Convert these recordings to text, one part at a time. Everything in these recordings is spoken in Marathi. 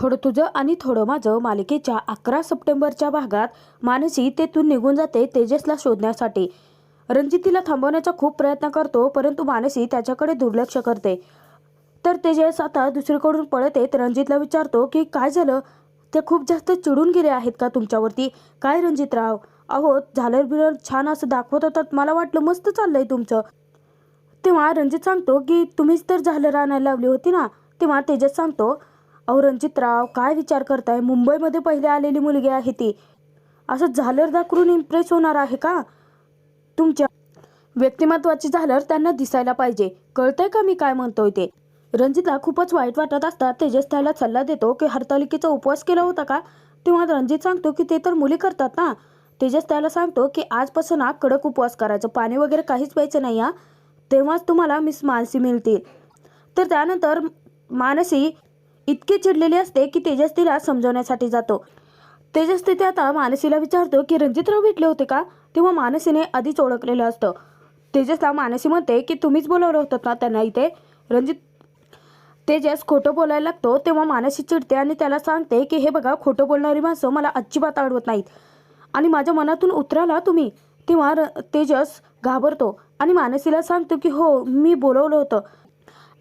थोडं तुझं आणि थोडं माझं मालिकेच्या 11 सप्टेंबरच्या भागात मानसी तेथून निघून जाते तेजसला शोधण्यासाठी. रणजित तिला थांबवण्याचा खूप प्रयत्न करतो, परंतु मानसी त्याच्याकडे दुर्लक्ष करते. तर तेजस आता दुसरीकडून पळत येत रणजितला विचारतो की काय झालं, ते खूप जास्त चिडून गेले आहेत का तुमच्यावरती? काय रणजितराव, अहो झालर बिलर छान असं दाखवत होतात, मला वाटलं मस्त चाललंय तुमचं. तेव्हा रणजित सांगतो की तुम्हीच तर झालर आणायला लावली होती ना. तेव्हा तेजस सांगतो, अहो रणजितराव काय विचार करताय, मुंबईमध्ये पहिले आलेली मुलगी आहे ती, असं झालर दाखवून इम्प्रेस होणार आहे का? तुमच्या व्यक्तिमत्वाची झालर त्यांना दिसायला पाहिजे, कळतंय का मी काय म्हणतोय ते? रणजितला खूपच वाईट वाटत असतात. तेजस त्याला सल्ला देतो की हरतालिकेचा उपवास केला होता का? तेव्हा रणजित सांगतो की ते तर मुली करतात ना. तेजस त्याला सांगतो की आजपासून हा कडक उपवास करायचं, पाणी वगैरे काहीच प्यायचं नाही हा, तेव्हाच तुम्हाला मिस मानसी मिळतील. तर त्यानंतर मानसी इतकी चिडलेली असते की तेजस तिला समजवण्यासाठी जातो. तेजस तिथे आता मानसीला विचारतो की रणजितराव भेटले होते का? तेव्हा मानसीने आधीच ओळखलेलं असतं. तेजसला मानसी म्हणते की तुम्हीच बोलवलं होतं ना त्यांना इथे. रणजित तेजस खोटं बोलायला लागतो. तेव्हा मानसी चिडते आणि त्याला सांगते की हे बघा, खोटं बोलणारी माणसं मला अजिबात आवडत नाहीत आणि माझ्या मनातून उतराला तुम्ही. तेव्हा तेजस घाबरतो आणि मानसीला सांगतो की हो मी बोलवलं होतं.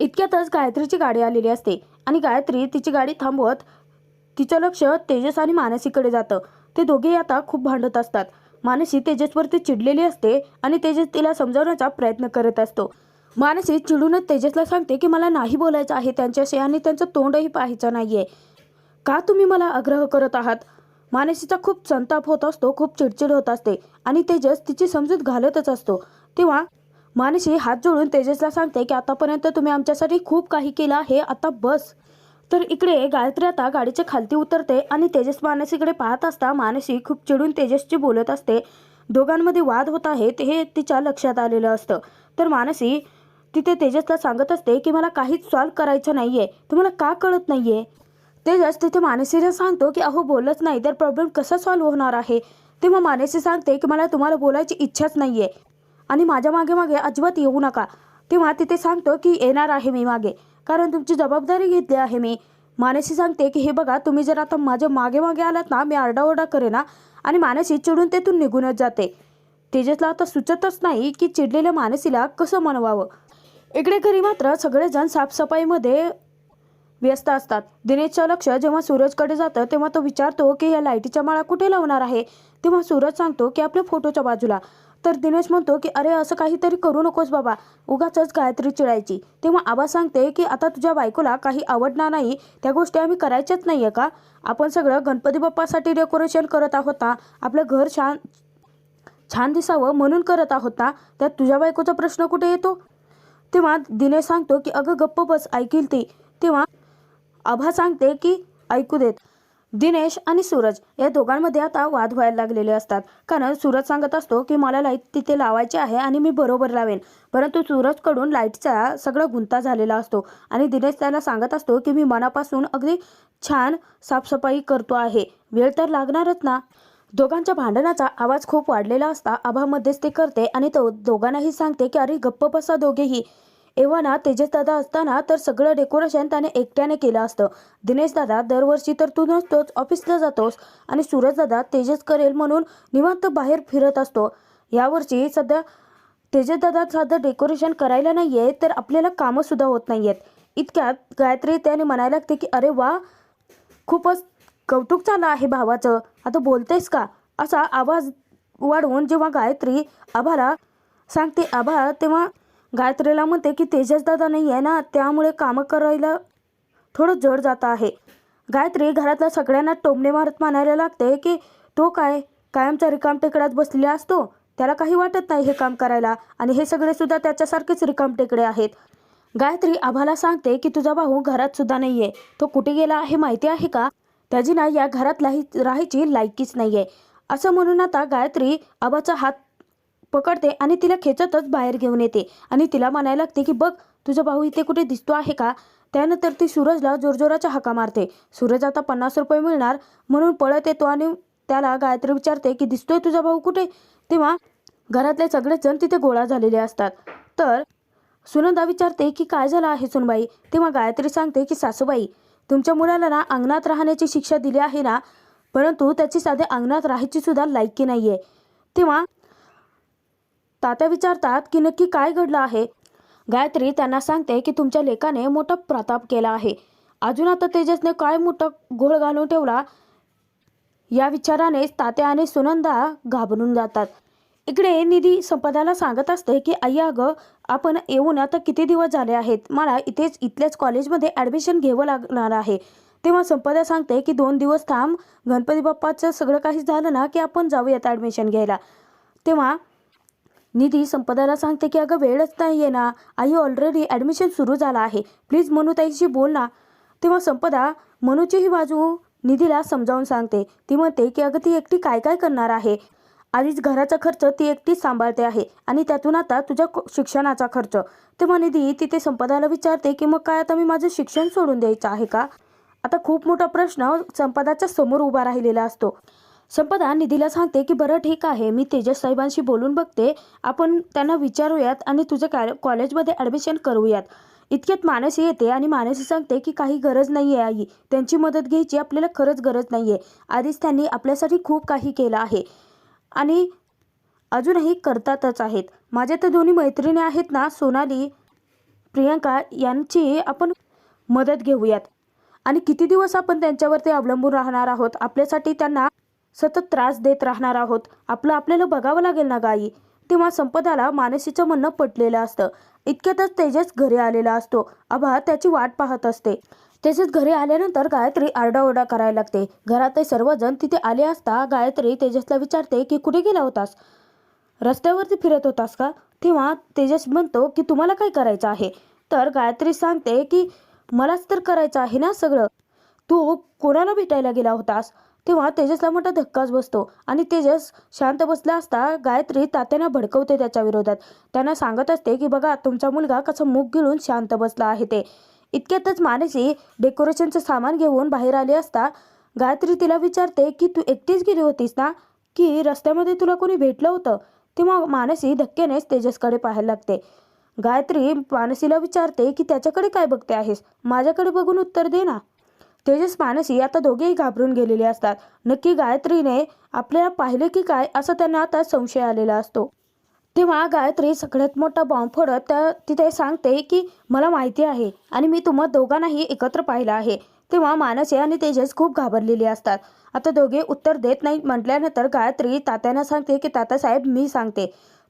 इतक्यातच गायत्रीची गाडी आलेली असते आणि गायत्री तिची गाडी थांबवत तिचं लक्ष तेजस आणि मानसीकडे जातं. ते दोघेही आता खूप भांडत असतात. मानसी तेजसवरती चिडलेली असते आणि तेजस तिला समजावण्याचा प्रयत्न करत असतो. मानसी चिडूनच तेजसला सांगते की मला नाही बोलायचं आहे त्यांच्याशी आणि त्यांचं तोंडही पाहायचं नाहीये. का तुम्ही मला आग्रह करत आहात? मानसीचा खूप संताप होत असतो, खूप चिडचिड होत असते आणि तेजस तिची समजूत घालतच असतो. तेव्हा मानसी हात जोडून तेजसला सांगते की आतापर्यंत तुम्ही आमच्यासाठी खूप काही केलं आहे, आता बस. तर इकडे गायत्री आता गाडीच्या खालती उतरते आणि तेजस मानसीकडे पाहत असता मानसी खूप चिडून तेजसची बोलत असते. दोघांमध्ये वाद होत आहेत हे तिच्या लक्षात आलेलं असतं. तर मानसी तिथे तेजसला सांगत असते की मला काहीच सॉल्व्ह करायचं नाहीये, तुम्हाला का कळत नाहीये? तेजस तिथे मानसीला सांगतो की अहो बोलत नाही तर प्रॉब्लेम कसा सॉल्व्ह होणार आहे? तेव्हा मानसी सांगते की मला तुम्हाला बोलायची इच्छाच नाहीये आणि माझ्या मागे मागे अजिबात येऊ नका. तेव्हा तिथे सांगतो की येणार आहे मी मागे, कारण तुमची जबाबदारी घेतली आहे मी. मानसी सांगते की हे बघा, तुम्ही जर आता माझ्या मागे मागे आलात ना, मी आरडाओरडा करेन ना. आणि मानसी चिडून तेथून निघूनच जाते. तेजसला आता सुचतच नाही की चिडलेल्या मानसीला कसं मनवावं. इकडे घरी मात्र सगळेजण साफसफाईमध्ये व्यस्त असतात. दिनेशचं लक्ष जेव्हा सूरजकडे जातं तेव्हा तो विचारतो की या लाईटीच्या माळा कुठे लावणार आहे? तेव्हा सूरज सांगतो की आपल्या फोटोच्या बाजूला. तर दिनेश म्हणतो की अरे असं काहीतरी करू नकोस बाबा, उगाचच गायत्री चिडायची. तेव्हा आबा सांगते की आता तुझ्या बायकोला काही आवडणार नाही त्या गोष्टी आम्ही करायच्याच नाहीये का? आपण सगळं गणपती बाप्पासाठी डेकोरेशन करत आहोत ना, आपलं घर छान छान दिसावं म्हणून करत आहोत ना, त्यात तुझ्या बायकोचा प्रश्न कुठे येतो? तेव्हा दिनेश सांगतो की अगं गप्प बस, ऐकील ती. तेव्हा आभा सांगते की ऐकू देत. दिनेश आणि सूरज या दोघांमध्ये आता वाद व्हायला लागलेले असतात. कारण सूरज सांगत असतो की मला लाईट तिथे लावायची आहे आणि मी बरोबर लावेन, परंतु सूरजकडून लाईटचा सगळा गुंता झालेला असतो आणि दिनेश त्याला सांगत असतो की मी मनापासून अगदी छान साफसफाई करतो आहे, वेळ तर लागणारच ना. दोघांच्या भांडणाचा आवाज खूप वाढलेला असता आभामध्येच ते करते आणि तो दोघांनाही सांगते की अरे गप्प बसा दोघेही. एव्हा ना तेजस दादा असताना तर सगळं डेकोरेशन त्याने एकट्याने केलं असतं. दिनेश दादा दरवर्षी तर तू नसतोच, ऑफिसला जातोस आणि सूरज दादा तेजस करेल म्हणून निवांत बाहेर फिरत असतो. यावर्षी सध्या तेजस दादा साधं डेकोरेशन करायला नाहीये तर आपल्याला कामं सुद्धा होत नाहीयेत. इतक्यात गायत्री त्याने म्हणायला लागते की अरे वा, खूपच कौतुक झालं आहे भावाचं, आता बोलतेस का? असा आवाज वाढवून जेव्हा गायत्री आभाला सांगते आभा, तेव्हा गायत्रीला म्हणते की तेजस दादा नाही आहे ना, त्यामुळे कामं करायला थोडं जड जात आहे. गायत्री घरातल्या सगळ्यांना टोमणे मारत म्हणायला लागते की तो काय कायमचा रिकामटेकड्यात बसलेला असतो, त्याला काही वाटत नाही हे काम करायला आणि हे सगळे सुद्धा त्याच्यासारखेच रिकामटेकडे आहेत. गायत्री आभाला सांगते की तुझा भाऊ घरात सुद्धा नाहीये, तो कुठे गेला आहे माहिती आहे का? त्याची ना या घरात राहायची लायकीच नाहीये. असं म्हणून आता गायत्री आबाचा हात पकडते आणि तिला खेचतच बाहेर घेऊन येते आणि तिला म्हणायला लागते की बघ तुझा भाऊ इथे कुठे दिसतो आहे का? त्यानंतर ती सूरजला जोरजोराच्या हाका मारते. सूरज आता 50 रुपये मिळणार म्हणून पळत येतो आणि त्याला गायत्री विचारते की दिसतोय तुझा भाऊ कुठे? तेव्हा घरातले सगळेच जण तिथे गोळा झालेले असतात. तर सुनंदा विचारते की काय झालं आहे सुनबाई? तेव्हा गायत्री सांगते की सासूबाई तुमच्या मुलाला ना अंगणात राहण्याची शिक्षा दिली आहे ना, परंतु त्याची साधे अंगणात राहायची सुद्धा लायकी नाही आहे. तेव्हा तात्या विचारतात की नक्की काय घडलं आहे. गायत्री त्यांना सांगते की तुमच्या लेकाने मोठा प्रताप केला आहे. अजून आता तेजसने काय मोठा घोळ घालून ठेवला, या विचाराने तात्या आणि सुनंदा घाबरून जातात. इकडे निधी संपदाला सांगत असते की आई अगं, आपण येऊन आता किती दिवस झाले आहेत, मला इथल्याच कॉलेजमध्ये ॲडमिशन घ्यावं लागणार आहे. तेव्हा संपदा सांगते की 2 दिवस थांब, गणपती बाप्पाचं सगळं काही झालं ना की आपण जाऊयात ॲडमिशन घ्यायला. तेव्हा निधी संपदाला सांगते की अगं वेळच नाही आहे ना आई, ऑलरेडी ॲडमिशन सुरू झालं आहे, प्लीज मनूताईशी बोल ना. तेव्हा संपदा मनूचीही बाजू निधीला समजावून सांगते. ती म्हणते की अगं ती एकटी काय काय करणार आहे, आधीच घराचा खर्च ती एकटीच सांभाळते आहे आणि त्यातून आता तुझ्या शिक्षणाचा खर्च. तेव्हा निधी तिथे संपदाला विचारते की मग काय आता मी माझं शिक्षण सोडून द्यायचं आहे का. आता खूप मोठा प्रश्न संपदाच्या समोर उभा राहिलेला असतो. संपदा निधीला सांगते की बरं ठीक आहे, मी तेजस साहेबांशी बोलून बघते, आपण त्यांना विचारूयात आणि तुझं कॉलेजमध्ये ॲडमिशन करूयात. इतक्यात मानसी येते आणि मानसी सांगते की काही गरज नाही आहे आई, त्यांची मदत घ्यायची आपल्याला खरंच गरज नाही आहे. आधीच त्यांनी आपल्यासाठी खूप काही केलं आहे आणि अजूनही करतातच आहेत. माझ्या तर दोन्ही मैत्रिणी आहेत ना, सोनाली, प्रियंका, यांची आपण मदत घेऊयात. आणि किती दिवस आपण त्यांच्यावरती अवलंबून राहणार आहोत, आपल्यासाठी त्यांना सतत त्रास देत राहणार आहोत, आपल्याला बघावं लागेल ना गाई. तेव्हा संपदाला मानसीचं म्हणणं पटलेलं असतं. इतक्यातच तेजस घरी आलेला असतो. आभा त्याची वाट पाहत असते. तेजस घरी आल्यानंतर गायत्री आरडाओरडा करायला लागते. घरातले सर्वजण तिथे आले असता गायत्री तेजसला विचारते की कुठे गेला होतास, रस्त्यावरती फिरत होतास का. तेव्हा तेजस म्हणतो की तुम्हाला काय करायचं आहे. तर गायत्री सांगते की मलाच तर करायचं आहे ना सगळं, तू कोणाला भेटायला गेला होतास. तेव्हा तेजसला मोठा धक्काच बसतो आणि तेजस शांत बसला असता गायत्री तात्यांना भडकवते त्याच्या विरोधात. त्यांना सांगत असते की बघा तुमचा मुलगा कसं मुख गिळून शांत बसला आहे ते. इतक्यातच मानसी डेकोरेशनचं सामान घेऊन बाहेर आली असता गायत्री तिला विचारते की तू एकटीच गेली होतीस ना, की रस्त्यामध्ये तुला कोणी भेटलं होतं. तेव्हा मानसी धक्क्यानेच तेजसकडे पाहायला लागते. गायत्री मानसीला विचारते की त्याच्याकडे काय बघते आहेस, माझ्याकडे बघून उत्तर दे ना. तेजस मानसी आता दोघेही घाबरून गेलेले असतात. नक्की गायत्रीने आपल्याला पाहिले की काय असं त्यांना आता संशय आलेला असतो. तेव्हा गायत्री सगळ्यात मोठा बॉम्ब फोडत तिथे सांगते की मला माहिती आहे आणि मी तुम्हा दोघांनाही एकत्र पाहिलं आहे. तेव्हा मानसी आणि तेजस खूप घाबरलेले असतात. आता दोघे उत्तर देत नाही म्हटल्यानंतर गायत्री तात्यांना सांगते की तात्यासाहेब मी सांगते,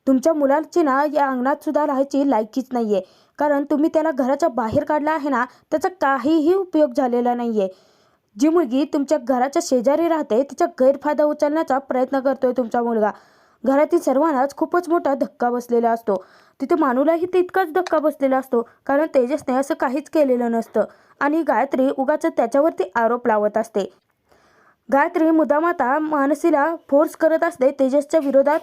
तुमच्या मुलाची ना या अंगणात सुद्धा राहायची लायकीच नाही आहे, कारण तुम्ही त्याला घराच्या बाहेर काढला आहे ना, त्याचा काहीही उपयोग झालेला नाही आहे. जी मुलगी तुमच्या घराच्या शेजारी राहते तिचा गैरफायदा उचलण्याचा प्रयत्न करतोय तुमचा मुलगा. घरातील सर्वांनाच खूपच मोठा धक्का बसलेला असतो. तिथे मानूलाही तितकाच धक्का बसलेला असतो, कारण तेजसने असं काहीच केलेलं नसतं आणि गायत्री उगाच त्याच्यावरती आरोप लावत असते. गायत्री मुद्दाम आता मानसीला फोर्स करत असते तेजसच्या विरोधात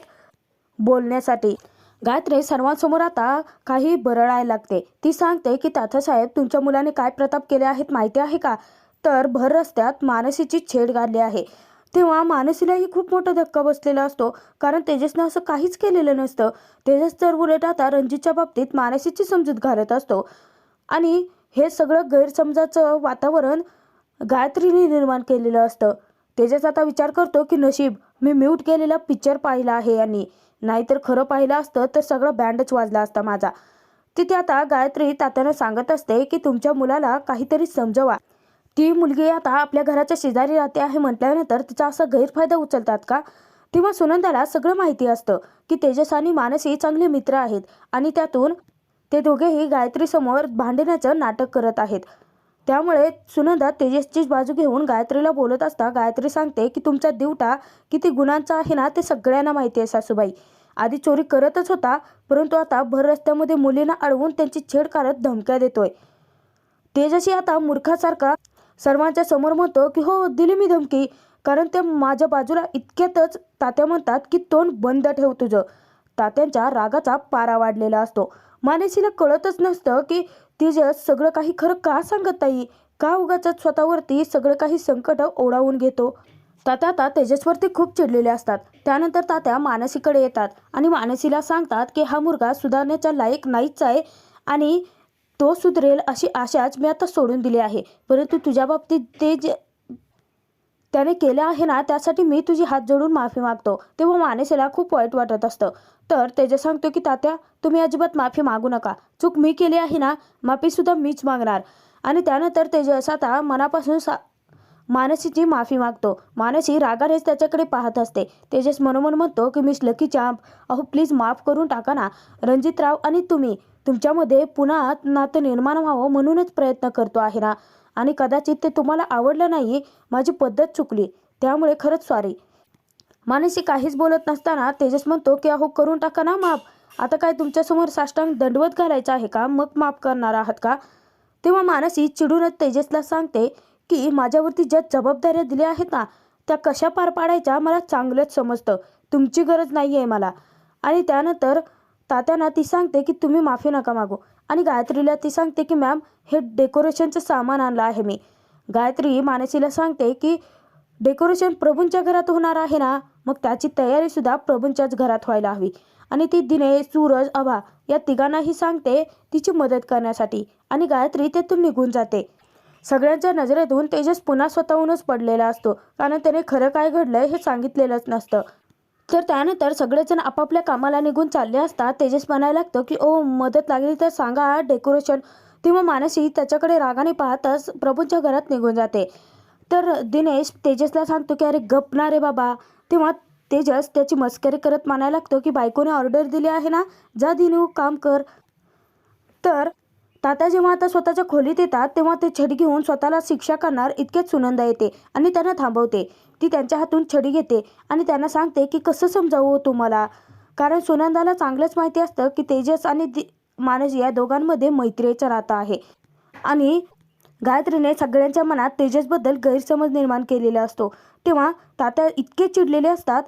बोलण्यासाठी. गायत्री सर्वांसमोर आता काही बरळायला लागते. ती सांगते की तात्यासाहेब तुमच्या मुलाने काय प्रताप केले आहेत माहिती आहे का, तर भर रस्त्यात मानसीची छेड घातली आहे. तेव्हा मानसीलाही खूप मोठा धक्का बसलेला असतो, कारण तेजसनं असं काहीच केलेलं नसतं. तेजस तर उलट आता रणजितच्या बाबतीत मानसीची समजूत घालत असतो आणि हे सगळं गैरसमजाचं वातावरण गायत्रीने निर्माण केलेलं असतं. तेजस आता विचार करतो की नशीब मी म्यूट केलेला पिक्चर पाहिला आहे यांनी, नाहीतर खरं पाहिलं असतं तर सगळं बँडच वाजला असता माझा. तिथे आता गायत्री तात्यानं सांगत असते की तुमच्या मुलाला काहीतरी समजवा. ती मुलगी आता आपल्या घराच्या शेजारी राहते आहे म्हटल्यानंतर तिचा असा गैरफायदा उचलतात का. तेव्हा सुनंदाला सगळं माहिती असतं की तेजस आणि मानसी चांगले मित्र आहेत आणि त्यातून ते दोघेही गायत्रीसमोर भांडण्याचं नाटक करत आहेत. त्यामुळे सुनंदा तेजसचीच बाजू घेऊन गायत्रीला बोलत असता गायत्री सांगते की तुमचा दिवटा किती गुणांचा आहे ना ते सगळ्यांना माहिती आहे सासूबाई. आधी चोरी करतच होता, परंतु आता भर रस्त्यामध्ये मुलींना अडवून त्यांची छेड काढत धमक्या देतोय. तेजसही आता मूर्खासारखा सर्वांच्या समोर म्हणतो की हो दिली मी धमकी, कारण ते माझ्या बाजूला. इतक्यातच तात्या म्हणतात की तोंड बंद ठेव तुझं. तात्यांच्या रागाचा पारा वाढलेला असतो. मानसीला कळतच नसतं की तेजस सगळं काही खरं का सांगत नाही, का उगाच स्वतःवरती सगळं काही संकट ओढावून घेतो. तात्या आता तेजसवरती खूप चिडलेले असतात. त्यानंतर तात्या मानसीकडे येतात आणि मानसीला सांगतात की हा मुलगा सुधारण्याच्या लायक नाहीच आहे आणि तो सुधरेल अशी आशाच मी आता सोडून दिली आहे. परंतु तुझ्या बाबतीत ते जे त्याने केलं आहे ना, त्यासाठी मी तुझी हात जोडून माफी मागतो. तेव्हा मानसीला खूप वाईट वाटत असतं. तर तेजस सांगतो की तात्या, तुम्ही अजिबात माफी मागू नका. चूक मी केली आहे ना, माफीसुद्धा मीच मागणार. आणि त्यानंतर तेजस आता मनापासून मानसीची माफी मागतो. मानसी रागानेच त्याच्याकडे पाहत असते. तेजस मनोमन म्हणतो की मिस लकी चांप, अहो प्लीज माफ करून टाका ना. रणजितराव आणि तुम्ही, तुमच्यामध्ये पुन्हा नातं निर्माण व्हावं म्हणूनच प्रयत्न करतो आहे ना. आणि कदाचित ते तुम्हाला आवडलं नाही, माझी पद्धत चुकली, त्यामुळे खरंच सॉरी. मानसी काहीच बोलत नसताना तेजस म्हणतो की अहो करून टाका ना माफ. आता काय तुमच्यासमोर साष्टांग दंडवत घालायचा आहे का? मग माफ करणार आहात का? तेव्हा मानसी चिडूनच तेजसला सांगते की माझ्यावरती ज्या जबाबदाऱ्या दिल्या आहेत ना, त्या कशा पार पाडायच्या मला चांगलंच समजतं. तुमची गरज नाही आहे मला. आणि त्यानंतर तात्यांना ती सांगते की तुम्ही माफी नका मागू. आणि गायत्रीला ती सांगते की मॅम, हे डेकोरेशनचं सामान आणलं आहे मी. गायत्री मानसीला सांगते की डेकोरेशन प्रभूंच्या घरात होणार आहे ना, मग त्याची तयारीसुद्धा प्रभूंच्याच घरात व्हायला हवी. आणि ती दिनेश, सूरज, अभा या तिघांनाही सांगते तिची मदत करण्यासाठी. आणि गायत्री तेथून निघून जाते. सगळ्यांच्या नजरेतून तेजस पुन्हा स्वतःहूनच पडलेला असतो, कारण त्याने खरं काय घडलंय हे सांगितलेलंच नसतं. तर त्यानंतर सगळेजण आपापल्या कामाला निघून चालले असतात. तेजस म्हणायला लागतो की ओ, मदत लागली तर सांगा डेकोरेशन. तेव्हा मानसी त्याच्याकडे रागाने पाहताच प्रभूंच्या घरात निघून जाते. तर दिनेश तेजसला सांगतो की अरे गप ना रे बाबा. तेव्हा तेजस त्याची मस्करी करत म्हणायला लागतो की बायकोने ऑर्डर दिली आहे ना, जा दिनू काम कर. तर तात्या जेव्हा आता स्वतःच्या खोलीत येतात तेव्हा ते छडी घेऊन स्वतःला शिक्षा करणार इतकेच सुनंदा येते आणि त्यांना थांबवते. ती त्यांच्या हातून छडी घेते आणि त्यांना सांगते की कसं समजावं तुम्हाला, कारण सुनंदाला चांगलंच माहिती असतं की तेजस आणि मानस या दोघांमध्ये मैत्रीचं नातं आहे. आणि गायत्रीने सगळ्यांच्या मनात तेजसबद्दल गैरसमज निर्माण केलेला असतो. तेव्हा तात्या इतके चिडलेले असतात,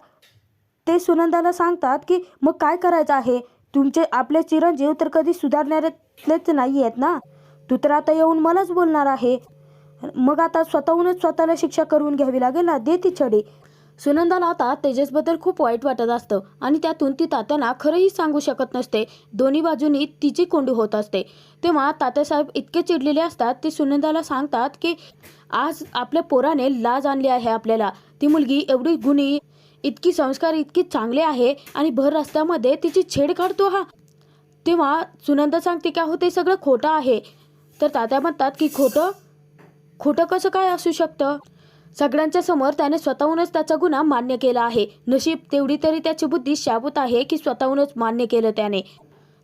ते सुनंदाला सांगतात की मग काय करायचं आहे, तुमचे आपले चिरंजीव तर कधी सुधारणारेच नाही आहेत ना, तू तर आता येऊन मलाच बोलणार आहे. मग आता स्वतःहूनच स्वतःला शिक्षा करून घ्यावी लागेल ना, दे ती छडी. सुनंदाला आता तेजसबद्दल खूप वाईट वाटत असतं आणि त्यातून ती तात्यांना खरंही सांगू शकत नसते. दोन्ही बाजूनी तिची कोंडी होत असते. तेव्हा तात्यासाहेब इतके चिडलेले असतात, ते सुनंदाला सांगतात की आज आपल्या पोराने लाज आणली आहे आपल्याला. ती मुलगी एवढी गुणी, इतकी संस्कार, इतकी चांगली आहे आणि भर रस्त्यामध्ये तिची छेड काढतो हा. तेव्हा सुनंदा सांगते की अहो ते सगळं खोटं आहे. तर तात्या म्हणतात की खोटं कसं काय असू शकतं? सगळ्यांच्या समोर त्याने स्वतःहूनच त्याचा गुन्हा मान्य केला आहे. नशीब तेवढी तरी त्याची बुद्धी शाबूत आहे की स्वतःहूनच मान्य केलं त्याने.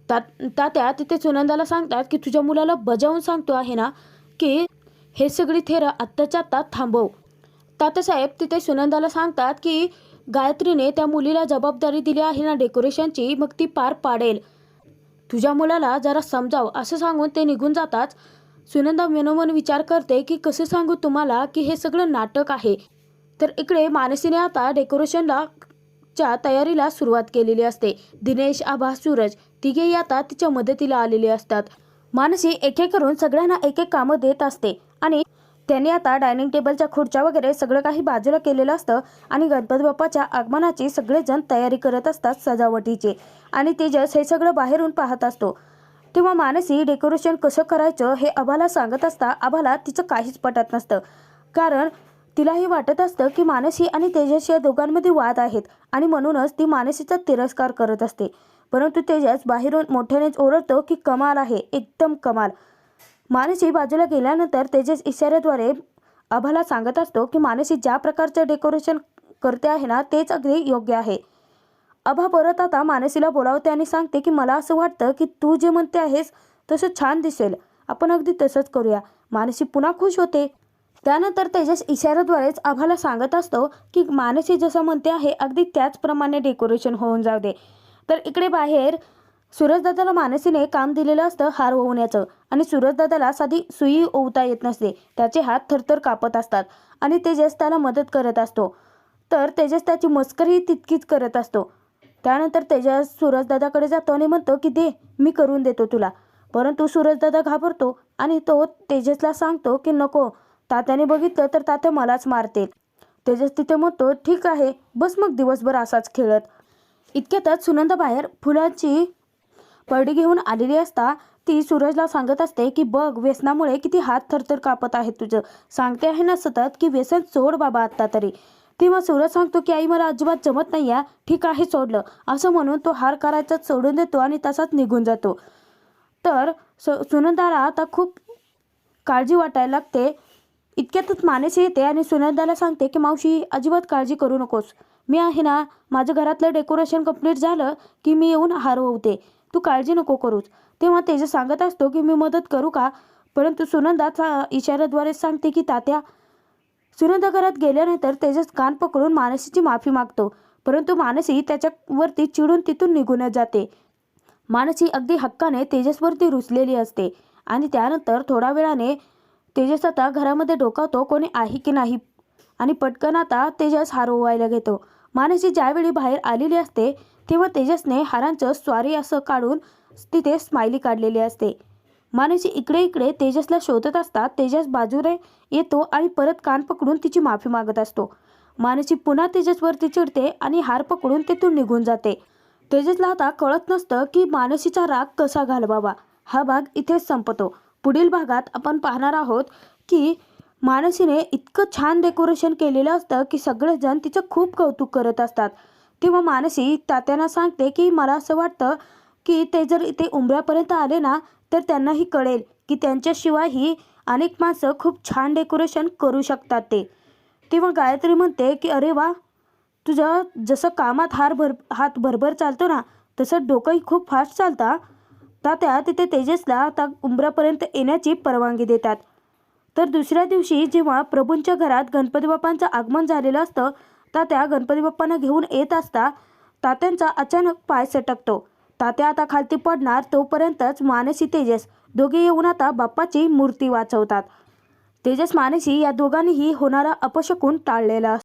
तात्या तिथे सुनंदाला सांगतात की तुझ्या मुलाला बजावून सांगतो आहे ना की हे सगळी थेरं आत्ताच्या आत्ता थांबव. तात्यासाहेब तिथे सुनंदाला सांगतात की गायत्रीने त्या मुलीला जबाबदारी दिली आहे ना डेकोरेशनची, मग ती पार पाडेल. तुझ्या मुलाला जरा समजाव असं सांगून ते निघून जाताच सुनंदा मनोमन विचार करते की कसं सांगू तुम्हाला की हे सगळं नाटक आहे. तर इकडे मानसीने आता डेकोरेशनच्या तयारीला सुरुवात केलेली असते. दिनेश, आभा, सूरज तिघेही आता तिच्या मदतीला आलेले असतात. मानसी एक एक करून सगळ्यांना एक एक कामं देत असते आणि त्यांनी आता डायनिंग टेबलच्या खुर्च्या वगैरे सगळं काही बाजूला केलेलं असतं आणि गणपती बाप्पाच्या आगमनाची सगळेजण तयारी करत असतात सजावटीची. आणि तेजस हे सगळं बाहेरून पाहत असतो. तेव्हा मानसी डेकोरेशन कसं करायचं हे आभाला सांगत असता आभाला तिचं काहीच पटत नसतं, कारण तिलाही वाटत असतं की मानसी आणि तेजस या दोघांमध्ये वाद आहेत आणि म्हणूनच ती मानसीचा तिरस्कार करत असते. परंतु तेजस बाहेरून मोठ्यानेच ओरडतो की कमाल आहे, एकदम कमाल. मानसी बाजूला गेल्यानंतर तेजस इशाऱ्याद्वारे आभाला सांगत असतो की मानसी ज्या प्रकारचं डेकोरेशन करते आहे ना, तेच अगदी योग्य आहे. आभा परत आता मानसीला बोलावते आणि सांगते की मला असं वाटतं की तू जे म्हणते आहेस तसं छान दिसेल, आपण अगदी तसंच करूया. मानसी पुन्हा खुश होते. त्यानंतर तेजस इशाऱ्याद्वारेच आभाला सांगत असतो की मानसी जसं म्हणते आहे अगदी त्याचप्रमाणे डेकोरेशन होऊन जाऊ दे. तर इकडे बाहेर सूरजदादाला मानसीने काम दिलेलं असतं हार ओवण्याचं आणि सूरजदादाला साधी सुई ओवता येत नसते. त्याचे हात थरथर कापत असतात आणि तेजस त्याला मदत करत असतो. तर तेजस त्याची मस्करी तितकीच करत असतो. त्यानंतर तेजस सूरजदादाकडे जातो आणि म्हणतो की दे, मी करून देतो तुला. परंतु सूरजदादा घाबरतो आणि तो तेजसला सांगतो की नको, तात्याने बघितलं तर तात्या मलाच मारतील. तेजस तिथे म्हणतो ठीक आहे, बस मग दिवसभर असाच खेळत. इतक्यातच सुनंदा बाहेर फुलांची परडी घेऊन आलेली असता ती सूरजला सांगत असते की बघ व्यसनामुळे किती हात थरथर कापत आहे तुझं, सांगते आहे ना सतत की व्यसन सोड बाबा आत्ता तरी. तेव्हा सूरज सांगतो की आई मला अजिबात जमत नाही आहे, ठीक आहे सोडलं, असं म्हणून तो हार करायचाच सोडून देतो आणि तसाच निघून जातो. तर सुनंदाला आता खूप काळजी वाटायला लागते. इतक्यातच मानसी येते आणि सुनंदाला सांगते की मावशी अजिबात काळजी करू नकोस, मी आहे ना, माझं घरातलं डेकोरेशन कंप्लीट झालं की मी येऊन हार ओवते, तू काळजी नको करूच. तेव्हा तेजस सांगत असतो की मी मदत करू का, परंतु सुनंदाचा इशाऱ्याद्वारे सांगते की तात्या. सुनंदा घरात गेल्यानंतर तेजस कान पकडून मानसीची माफी मागतो, परंतु मानसी त्याच्यावरती चिडून तिथून निघूनच जाते. मानसी अगदी हक्काने तेजसवरती रुसलेली असते आणि त्यानंतर थोड्या वेळाने तेजस आता घरामध्ये डोकावतो कोणी आहे की नाही आणि पटकन आता तेजस हार ओवायला घेतो. मानसी ज्यावेळी बाहेर आलेली असते तेव्हा तेजसने हारांचं स्वारी असं काढून तिथे स्माइली काढलेली असते. मानसी इकडे इकडे तेजसला शोधत असतात. तेजस बाजूने येतो आणि परत कान पकडून तिची माफी मागत असतो. मानसी पुन्हा तेजसवरती चिडते आणि हार पकडून तिथून निघून जाते. तेजसला आता कळत नसतं की मानसीचा राग कसा घालवावा. हा भाग इथेच संपतो. पुढील भागात आपण पाहणार आहोत की मानसीने इतकं छान डेकोरेशन केलेलं असतं की सगळेजण तिचं खूप कौतुक करत असतात. तेव्हा मानसी तात्यांना सांगते की मला असं वाटतं की ते जर इथे उंबऱ्यापर्यंत आले ना तर त्यांनाही कळेल की त्यांच्याशिवायही अनेक माणसं खूप छान डेकोरेशन करू शकतात ते. तेव्हा गायत्री म्हणते की अरे वा, तुझं जसं कामात हात भरभर चालतो ना तसं डोकंही खूप फास्ट चालतं. तात्या तिथे तेजसला आता उंबऱ्यापर्यंत येण्याची परवानगी देतात. तर दुसऱ्या दिवशी जेव्हा प्रभूंच्या घरात गणपती बाप्पांचं आगमन झालेलं असतं, तात्या गणपती बाप्पांना घेऊन येत असता तात्यांचा अचानक पाय सटकतो. तात्या आता खालती पडणार तोपर्यंतच मानसी तेजस दोघे येऊन आता बाप्पाची मूर्ती वाचवतात. तेजस मानसी या दोघांनीही होणारा अपशकुन टाळलेला